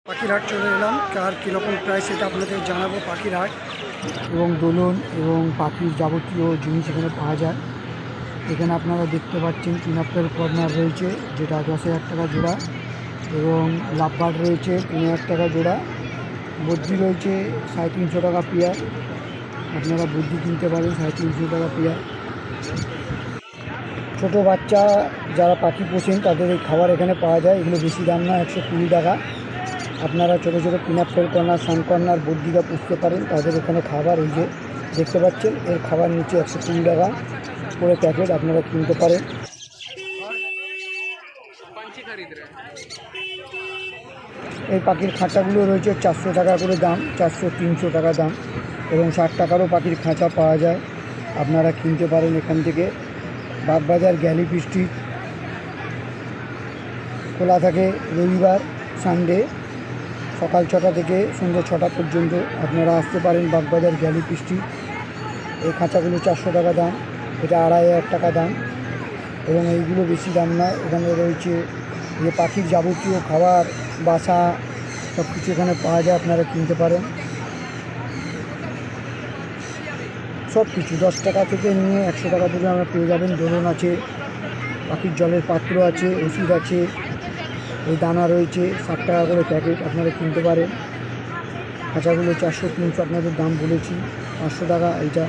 পাখির হাট চলে এলাম, কার কীরকম প্রাইস সেটা আপনাদের জানাবো। পাখির হাট এবং দোলন এবং পাখির যাবতীয় জিনিস এখানে পাওয়া যায়। এখানে আপনারা দেখতে পাচ্ছেন পিনাপেল কর্নার রয়েছে, যেটা 10,000 টাকা জোড়া, এবং লাভবার্ড রয়েছে 15,000 টাকা জোড়া। বদ্রি রয়েছে 350 টাকা পেয়ার, আপনারা বদ্রি কিনতে পারেন 350 টাকা পেয়ার। ছোটো বাচ্চা যারা পাখি পোষেন তাদের এই খাবার এখানে পাওয়া যায়, এগুলো বেশি দাম না, 120 টাকা। আপনারা ছোটো ছোটো পিনাপেল কর্নার, সান কর্নার, বদ্রিকা পুষতে পারেন, তাদের এখানে খাবার এই যে দেখতে পাচ্ছেন, এর খাবার নিচে 120 টাকা করে প্যাকেট, আপনারা কিনতে পারেন। এই পাখির খাঁচাগুলো রয়েছে 400 টাকা করে দাম, 400-300 টাকা দাম, এবং 60 টাকারও পাখির খাঁচা পাওয়া যায়, আপনারা কিনতে পারেন এখান থেকে। বাগবাজার গ্যালি স্ট্রিট খোলা থাকে রবিবার, সানডে, সকাল 6টা থেকে সন্ধ্যে 6টা পর্যন্ত। আপনারা আসতে পারেন বাগবাজার গ্যালি স্ট্রিট। এই খাঁচাগুলো 400 টাকা দাম, এটা 2,500 টাকা দাম, এবং এইগুলো বেশি দাম নয়। এখানে রয়েছে যে পাখির যাবতীয় খাবার, বাসা, সব কিছু এখানে পাওয়া যায়, আপনারা কিনতে পারেন সব কিছু। 10 টাকা থেকে নিয়ে 100 টাকা পর্যন্ত আমরা পেয়ে যাবেন। দোলন আছে, পাখির জলের পাত্র আছে, ওষুধ আছে, এই দানা রয়েছে 60 টাকা করে প্যাকেট, আপনারা কিনতে পারেন। খাঁচাগুলো 400-300 আপনাদের দাম বলেছি, 500 টাকা এইটা,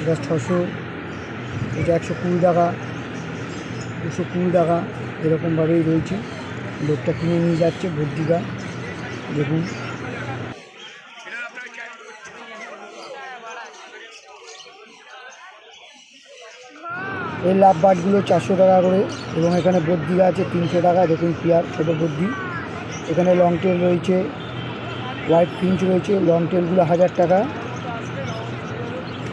এটা 600, এটা 120 টাকা, 220 টাকা, এরকমভাবেই রয়েছে। লোকটা কিনে নিয়ে যাচ্ছে বদ্রিকা, দেখুন। এই লাভবার্ডগুলো 400 টাকা করে, এবং এখানে বদ্রিকা আছে 300 টাকা, দেখুন পেয়ার, ছোটো বদ্রি। এখানে লং টেল রয়েছে, হোয়াইট ফিঞ্চ রয়েছে, লং টেলগুলো 1000 টাকা।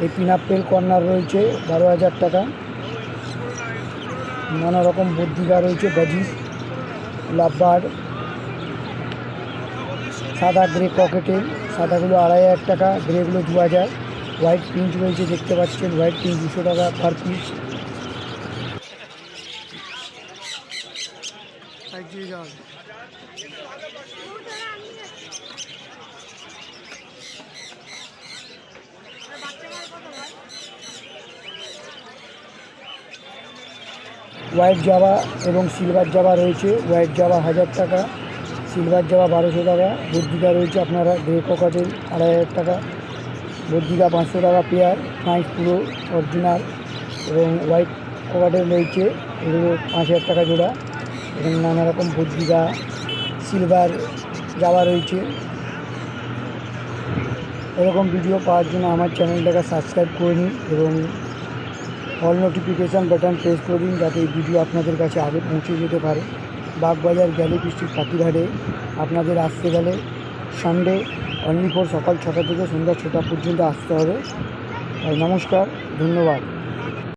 এই পিনাপেল কর্নার রয়েছে 12,000 টাকা। নানা রকম বদ্রিকা রয়েছে, বাজিস, লাভবার্ড, সাদা গ্রে ককেটেল, সাদাগুলো 2,500 টাকা, গ্রেগুলো 2,000। হোয়াইট পিঞ্চ রয়েছে, দেখতে পাচ্ছেন, হোয়াইট পিঞ্চ 200 টাকা পার পিস। হোয়াইট জাভা এবং সিলভার জাভা রয়েছে, হোয়াইট জাভা 1000 টাকা, সিলভার জাভা 1200 টাকা। বদ্রিকা রয়েছে আপনারা গ্রে ককাটেল 2,500 টাকা, বদ্রিকা 500 টাকা পেয়ার, ফ্রাইস পুরো অরিজিনাল, এবং হোয়াইট ককাটেল রয়েছে, এগুলো 5,000 টাকা জোড়া। এবং নানা রকম বদ্রিকা, সিলভার জাভা রয়েছে। এরকম ভিডিও পাওয়ার জন্য আমার চ্যানেলটাকে সাবস্ক্রাইব করে নিন, এবং অল নোটিফিকেশান বাটন প্রেস করে দিন, যাতে এই ভিডিও আপনাদের কাছে আগে পৌঁছে যেতে পারে। বাগবাজার গ্যালি স্ট্রিট পাখির হাটে আপনাদের আসতে গেলে সানডে অনলি ফর সকাল 6টা থেকে সন্ধ্যা 6টা পর্যন্ত আসতে হবে। নমস্কার, ধন্যবাদ।